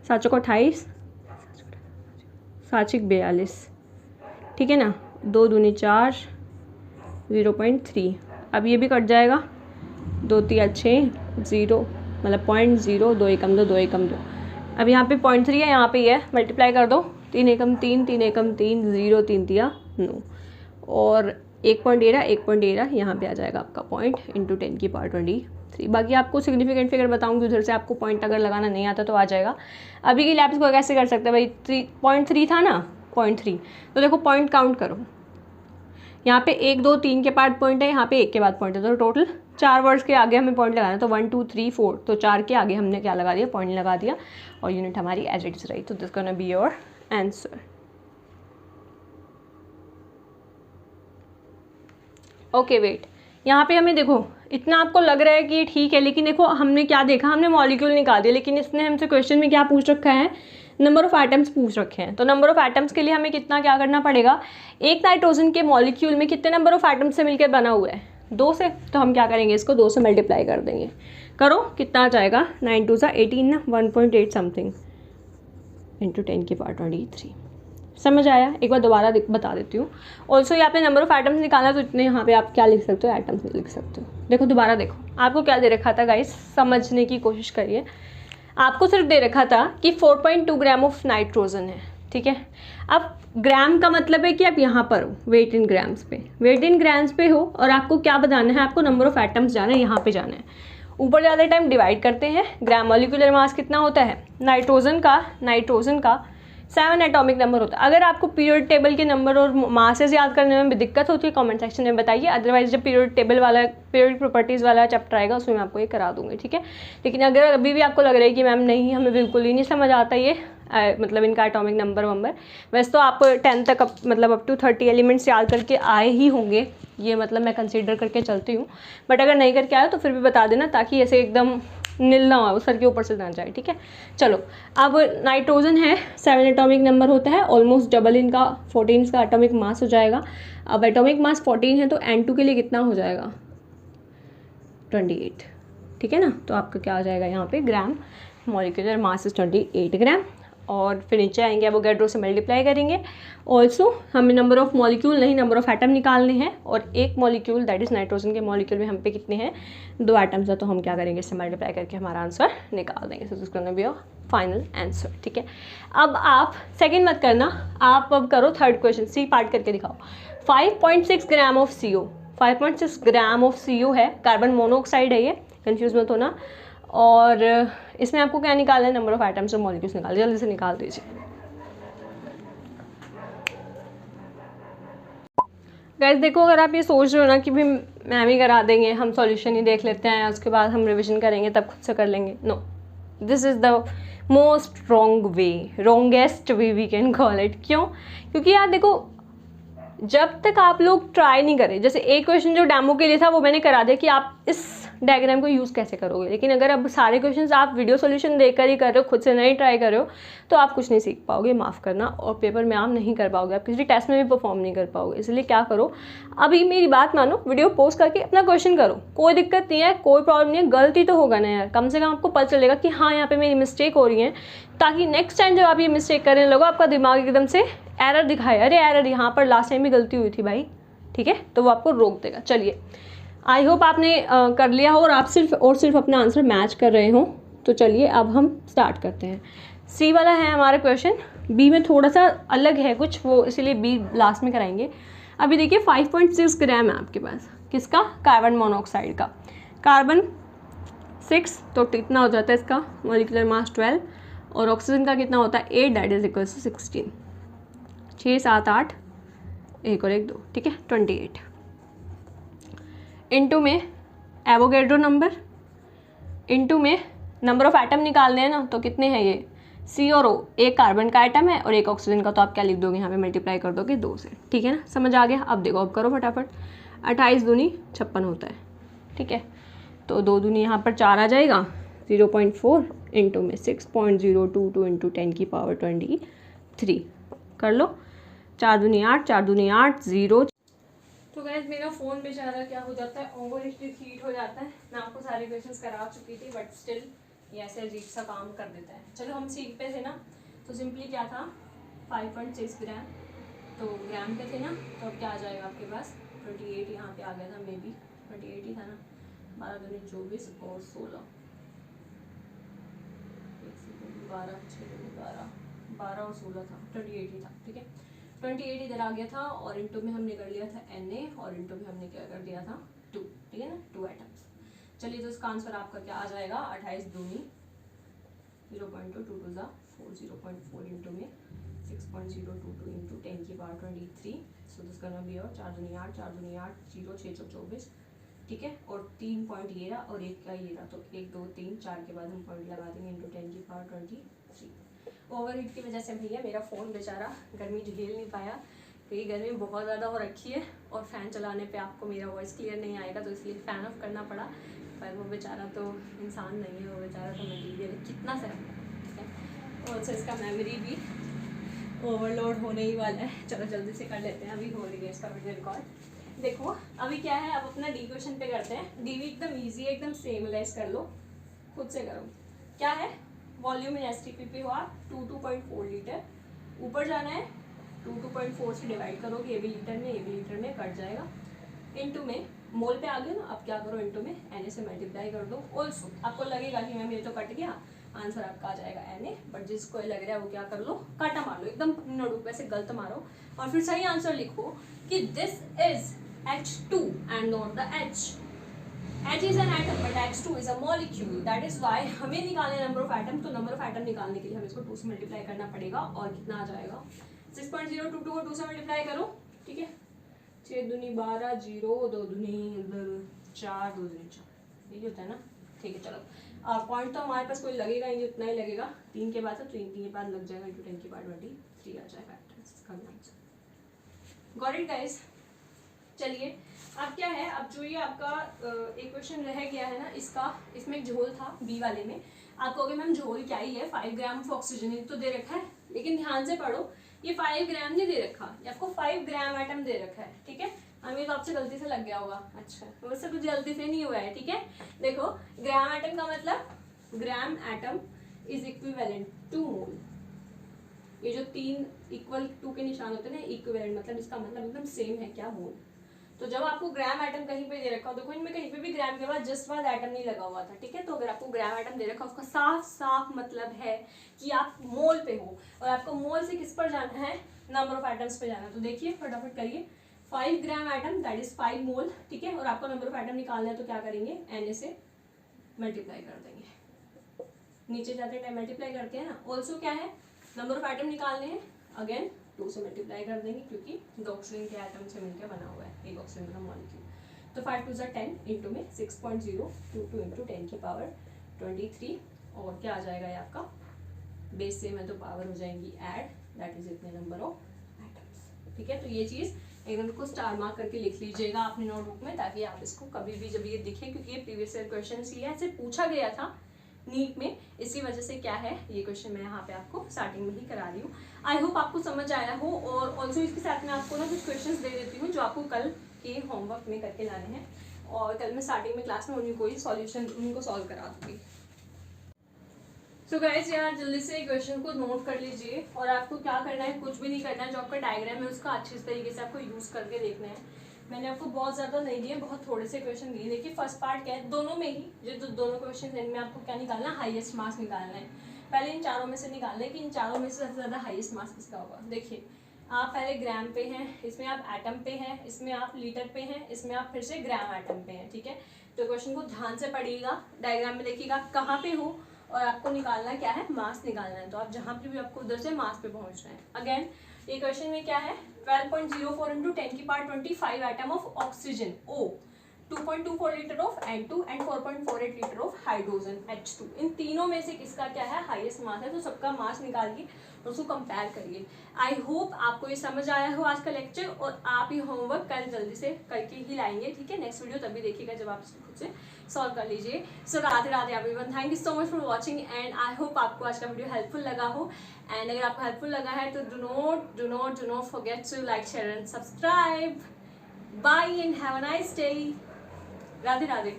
7 को 28, 7 42। ठीक है ना, 2 दूनी 4, 0.3। अब ये भी कट जाएगा, 2 3 6, 0 मतलब 0.0, 2 एकम 2, 2 एकम 2। अब यहाँ पे 0.3 है, यहाँ पे ये है, मल्टीप्लाई कर दो, 3 एकम 3, 3 एकम 3, 0 3 3 9, और 1.13 यहाँ पे आ जाएगा आपका पॉइंट इंटू 10⁻23। बाकी आपको सिग्निफिकेंट फिगर बताऊंगी उधर से, आपको पॉइंट अगर लगाना नहीं आता तो आ जाएगा। अभी के लिए आप इसको कैसे कर सकते हैं भाई, 3.3 था ना, 0.3, तो देखो पॉइंट काउंट करो, यहाँ पे 1 2 3 के बाद पॉइंट है, यहाँ पे 1 के बाद पॉइंट है, तो टोटल 4 वर्ड्स के आगे हमें पॉइंट लगाना है। तो 1 2 3 4, तो 4 के आगे हमने क्या लगा दिया, पॉइंट लगा दिया, और यूनिट हमारी एज इट इज रही। तो this gonna be your answer. Okay wait, यहाँ पे हमें देखो इतना आपको लग रहा है कि ठीक है, लेकिन देखो हमने क्या देखा, हमने मॉलिक्यूल निकाल दिया, लेकिन इसने हमसे क्वेश्चन में क्या पूछ रखा है, नंबर ऑफ एटम्स पूछ रखे हैं। तो नंबर ऑफ एटम्स के लिए हमें कितना क्या करना पड़ेगा, एक नाइट्रोजन के मॉलिक्यूल में कितने नंबर ऑफ एटम्स से मिलकर बना हुआ है, 2 से। तो हम क्या करेंगे, इसको 2 से मल्टीप्लाई कर देंगे। करो, कितना आ जाएगा, 9 2 18 ना, 1.8 समथिंग इंटू 10⁻23। समझ आया, एक बार दोबारा बता देती हूँ। ऑल्सो यहाँ पे नंबर ऑफ एटम्स निकालना, तो इतने यहाँ पे आप क्या लिख सकते हो, एटम्स लिख सकते हो। देखो दोबारा देखो, आपको क्या दे रखा था गाइस, समझने की कोशिश करिए। आपको सिर्फ दे रखा था कि 4.2 ग्राम ऑफ नाइट्रोजन है। ठीक है, अब ग्राम का मतलब है कि आप यहाँ पर हो, वेट इन ग्राम्स पे, वेट इन ग्राम्स पे हो, और आपको क्या बताना है, आपको नंबर ऑफ एटम्स जाना है, यहाँ पे जाना है। ऊपर जाते टाइम डिवाइड करते हैं, ग्राम मॉलिक्यूलर मास कितना होता है नाइट्रोजन का 7 एटॉमिक नंबर होता है। अगर आपको पीरियड टेबल के नंबर और मासेस याद करने में भी दिक्कत होती है कमेंट सेक्शन में बताइए, अदरवाइज जब पीरियड टेबल वाला पीरियड प्रॉपर्टीज़ वाला चैप्टर आएगा उसमें मैं आपको ये करा दूंगी, ठीक है। लेकिन अगर अभी भी आपको लग रहा है कि मैम नहीं हमें बिल्कुल ही नहीं समझ आता ये मतलब इनका एटॉमिक नंबर वंबर, वैसे तो आप 10 तक मतलब अप टू 30 एलिमेंट्स याद करके आए ही होंगे, ये मतलब मैं कंसीडर करके चलती हूँ। बट अगर नहीं करके आए तो फिर भी बता देना, ताकि ऐसे एकदम नील ना हो, सर के ऊपर से ना जाए, ठीक है। चलो अब नाइट्रोजन है 7 एटॉमिक नंबर होता है, ऑलमोस्ट डबल इनका 14 इसका एटॉमिक मास हो जाएगा। अब एटॉमिक मास 14 है तो N2 के लिए कितना हो जाएगा 28, ठीक है ना। तो आपका क्या आ जाएगा यहाँ पे ग्राम, मॉलिक्यूलर मास इज 28 ग्राम। और फिर नीचे आएंगे एवोगैड्रो से मल्टीप्लाई करेंगे। ऑल्सो हमें नंबर ऑफ मॉलिक्यूल नहीं नंबर ऑफ एटम निकालने हैं, और एक मॉलिक्यूल दैट इज नाइट्रोजन के मॉलिक्यूल में हम पे कितने हैं 2 एटम्स है, तो हम क्या करेंगे इससे मल्टीप्लाई करके हमारा आंसर निकाल देंगे। So this gonna be your final answer, ठीक है। अब आप सेकंड मत करना, आप अब करो थर्ड क्वेश्चन, सी पार्ट करके दिखाओ। 5.6 gram of CO, 5.6 gram of CO है, कार्बन मोनोऑक्साइड है ये, कंफ्यूज मत होना। और इसमें आपको क्या निकालना है, नंबर ऑफ आइटम्स और मॉलिक्यूल्स निकाल, जल्दी से निकाल दीजिए। गाइस देखो, अगर आप ये सोच रहे हो ना कि भाई मैम ही करा देंगे, हम सॉल्यूशन ही देख लेते हैं उसके बाद हम रिवीजन करेंगे तब खुद से कर लेंगे, no, this is the most wrong way, wrongest way we can call it. क्यों? क्योंकि यार देखो, जब तक आप लोग ट्राई नहीं करें, जैसे एक क्वेश्चन जो डेमो के लिए था वो मैंने करा दिया कि आप इस डायग्राम को यूज़ कैसे करोगे, लेकिन अगर अब सारे क्वेश्चंस आप वीडियो सॉल्यूशन देखकर ही कर रहे हो, खुद से नहीं ट्राई कर रहे हो, तो आप कुछ नहीं सीख पाओगे, माफ़ करना, और पेपर में आप नहीं कर पाओगे, आप किसी टेस्ट में भी परफॉर्म नहीं कर पाओगे। इसलिए क्या करो, अभी मेरी बात मानो, वीडियो पोस्ट करके अपना क्वेश्चन करो, कोई दिक्कत नहीं है, कोई प्रॉब्लम नहीं है, गलती तो होगा ना यार, कम से कम आपको पता चलेगा कि हाँ यहाँ पे मेरी मिस्टेक हो रही है, ताकि नेक्स्ट टाइम जब आप ये मिस्टेक करने लगो आपका दिमाग एकदम से एरर दिखाए, अरे एरर यहाँ पर लास्ट टाइम भी गलती हुई थी भाई, ठीक है, तो वो आपको रोक देगा। चलिए, आई होप आपने कर लिया हो और आप सिर्फ अपना आंसर मैच कर रहे हो। तो चलिए अब हम स्टार्ट करते हैं। सी वाला है हमारा क्वेश्चन, बी में थोड़ा सा अलग है कुछ, वो इसीलिए बी लास्ट में कराएंगे। अभी देखिए 5.6 ग्राम है आपके पास, किसका, कार्बन मोनोऑक्साइड का, कार्बन 6 तो कितना हो जाता है इसका मॉलिक्यूलर मास 12, और ऑक्सीजन का कितना होता है 8, दैट इज इक्वल टू 16, 6 7 8 1 और 1 2, ठीक है 28। इनटू में एवोगैड्रो नंबर, इनटू में नंबर ऑफ एटम निकालने हैं ना, तो कितने हैं ये C और O, एक कार्बन का एटम है और एक ऑक्सीजन का, तो आप क्या लिख दोगे यहाँ पे मल्टीप्लाई कर दोगे 2 से, ठीक है ना, समझ आ गया। अब देखो, अब करो फटाफट, 28 दूनी 56 होता है, ठीक है, तो 2 दूनी यहाँ पर 4 आ जाएगा, 0.4 इंटू में 6.022 इंटू 10 की पावर 23 कर लो, 4 दूनी 8, 4 दूनी 8 0। तो गाइस मेरा फ़ोन बेचारा क्या हो जाता है, ओवर हीट हो जाता है। मैं आपको सारे क्वेश्चंस करा चुकी थी, बट स्टिल ये ऐसे अजीब सा काम कर देता है। चलो हम सीख पे थे ना, तो सिंपली क्या था 5.6 ग्राम, तो ग्राम पे थे ना, तो अब क्या आ जाएगा आपके पास 28, यहाँ पे आ गया था, मे बी 28 ही था ना, 12 दूनी 24 और 16, 12 6 12 और 16 था, 28 ही था, ठीक है 28 इधर आ गया था, और इंटू में हमने कर लिया था Na, और इंटू में हमने क्या कर दिया था 2, ठीक है ना, 2 एटम्स। चलिए, तो इसका आंसर आपका क्या आ जाएगा, 28 दूनी 0.2 2 2 4, 0.4 इंटू में 6.022 इंटू 10 की power 23, so this gonna B और 4 दूनी 8, 4 दूनी 8 0 6 24, ठीक है, और 3 पॉइंट ये रहा और एक का ये रहा, तो 1 2 3 4 के बाद हम पॉइंट लगा देंगे इंटू 10 की पावर 23। ओवर हीट की वजह से भैया मेरा फ़ोन बेचारा गर्मी झेल नहीं पाया, क्योंकि गर्मी बहुत ज़्यादा हो रखी है, और फ़ैन चलाने पे आपको मेरा वॉइस क्लियर नहीं आएगा, तो इसलिए फ़ैन ऑफ करना पड़ा। पर वो बेचारा तो इंसान नहीं है, वो बेचारा तो मटीरियल कितना सा है, और उससे इसका मेमोरी भी ओवरलोड होने ही वाला है। चलो जल्दी से कर लेते हैं, अभी हो रही है इसका वीडियो रिकॉर्ड। देखो अभी क्या है, अब अपना डी क्वेश्चन पे करते हैं। डी भी एकदम ईजी है, एकदम सेमलाइज कर लो, खुद से करो। क्या है, वॉल्यूम इन STP हुआ 2.4 लीटर, ऊपर जाना है 2.4 से डिवाइड करोगे, ये भी लीटर में कट जाएगा, इनटू में मोल पे आ गया ना, अब क्या करो इनटू में Na से मल्टीप्लाई कर दो। ऑल्सो आपको लगेगा कि मैम ये तो कट गया, आंसर आपका आ जाएगा Na, बट जिसको लग रहा है वो क्या कर लो, काटा मार लो, एकदम नड़ूक वैसे गलत मारो, और फिर सही आंसर लिखो कि this is H2 and not the H, H is an atom but H2 is a molecule. That is why हमें निकालने नंबर ऑफ एटम, तो नंबर ऑफ एटम निकालने के लिए हमें इसको 2 से मल्टीप्लाई करना पड़ेगा और कितना आ जाएगा 6.022 को 2 से मल्टीप्लाई करो, ठीक है, 6 दूनी 12, 0 2 दूनी 4, 2 दूनी 4, यही होता है ना, ठीक है। चलो पॉइंट तो हमारे पास कोई लगेगा नहीं, उतना ही लगेगा 3 के बाद, तो 3 के बाद लग जाएगा इंटू 10 के बाद 23 आ जाएगा इसका आंसर। Got it guys. चलिए अब क्या है, अब जो ये आपका एक क्वेश्चन रह गया है ना, इसमें एक झोल था बी वाले में। आप कहोगे मैम झोल क्या ही है, 5 ग्राम ऑफ ऑक्सीजन तो दे रखा है, लेकिन ध्यान से पढ़ो, ये 5 ग्राम नहीं दे रखा, ये आपको 5 ग्राम एटम दे रखा है, ठीक है। हमें तो आपसे गलती से लग गया होगा, अच्छा मुझसे कुछ गलती से नहीं हुआ है, ठीक है। देखो ग्राम एटम का मतलब gram atom is equivalent to mole, ये जो 3 इक्वल टू के निशान होते हैं ना, इक्विवेलेंट मतलब इसका मतलब एकदम सेम है क्या, मोल। तो जब आपको ग्राम एटम कहीं पे दे रखा हो, देखो इनमें कहीं पे भी ग्राम के बाद जस्ट बाद एटम नहीं लगा हुआ था, ठीक है। तो अगर आपको ग्राम एटम दे रखा, उसका साफ साफ मतलब है कि आप मोल पे हो, और आपको मोल से किस पर जाना है, नंबर ऑफ एटम्स पे जाना है। तो देखिए फटाफट करिए, 5 ग्राम एटम दैट इज 5 मोल, ठीक है। और आपको नंबर ऑफ एटम निकालना है, तो क्या करेंगे, Na से मल्टीप्लाई कर देंगे, नीचे जाते टाइम मल्टीप्लाई करते हैं ना। ऑल्सो क्या है, नंबर ऑफ एटम निकालने हैं, अगेन 2 से मल्टीप्लाई कर देंगे, क्योंकि 2 ऑक्सीजन के एटम से मिलकर बना हुआ है एक ऑक्सीजन का मॉलिक्यूल। तो 5 2 10 इंटू में 6.022 इंटू 10 की पावर 23, और क्या आ जाएगा ये आपका, बेस से में तो पावर हो जाएंगी ऐड, दैट इज इतने नंबर ऑफ एटम्स, ठीक है। तो ये चीज़ एकदम को स्टार मार्क करके लिख लीजिएगा अपनी नोटबुक में, ताकि आप इसको कभी भी जब ये दिखे, क्योंकि ये प्रीवियस ईयर क्वेश्चन ही है, ऐसे पूछा गया था नीट में, इसी वजह से क्या है ये क्वेश्चन मैं यहाँ पे आपको स्टार्टिंग में ही करा रही हूँ। आई होप आपको समझ आया हो, और ऑल्सो इसके साथ में आपको ना कुछ क्वेश्चंस दे देती हूँ जो आपको कल के होमवर्क में करके लाने हैं, और कल मैं स्टार्टिंग में क्लास में उन्हीं को ही सॉल्यूशन उनको सॉल्व करा दूँगी। सो गाइस यार जल्दी से क्वेश्चन को नोट कर लीजिए, और आपको क्या करना है, कुछ भी नहीं करना है, जो आपका डायग्राम है उसका अच्छे तरीके से आपको यूज़ करके देखना है। मैंने आपको बहुत ज़्यादा नहीं दिए, बहुत थोड़े से क्वेश्चन दिए। देखिए फर्स्ट पार्ट क्या है, दोनों में ही जो दोनों क्वेश्चन इनमें आपको क्या निकालना है, हाईएस्ट मार्क्स निकालना है। पहले इन चारों में से निकालना है कि इन चारों में से सबसे ज़्यादा हाईएस्ट मार्क्स किसका होगा। देखिए आप पहले ग्राम पे हैं, इसमें आप एटम पे हैं, इसमें आप लीटर पे हैं, इसमें आप फिर से ग्राम एटम पे हैं, ठीक है। तो क्वेश्चन को ध्यान से पढ़िएगा, डायग्राम में देखिएगा आप कहाँ पे हो, और आपको निकालना क्या है, मास निकालना है। तो आप जहाँ पे भी आपको उधर से मास पे पहुँचना है। अगेन ये क्वेश्चन में क्या है, 12.04 इंटू 10 की power 25 atom of oxygen O, 2.24 litre of N2 and 4.48 litre of hydrogen H2। इन तीनों में से किसका क्या है, हाईएस्ट मास है। तो सबका मास निकालिए और उसको कंपेयर करिए। आई होप आपको ये समझ आया हो आज का लेक्चर, और आप ये होमवर्क कल जल्दी से करके ही लाएंगे, ठीक है। नेक्स्ट वीडियो तभी देखिएगा जब आप इसको खुद से सॉल्व कर लीजिए। So Radhe Radhe everyone, thank you so much for watching, and I hope आपको आज का वीडियो हेल्पफुल लगा हो। एंड अगर आपको हेल्पफुल लगा है तो do not forget to like, share and subscribe. Bye and have a nice day. Radhe Radhe.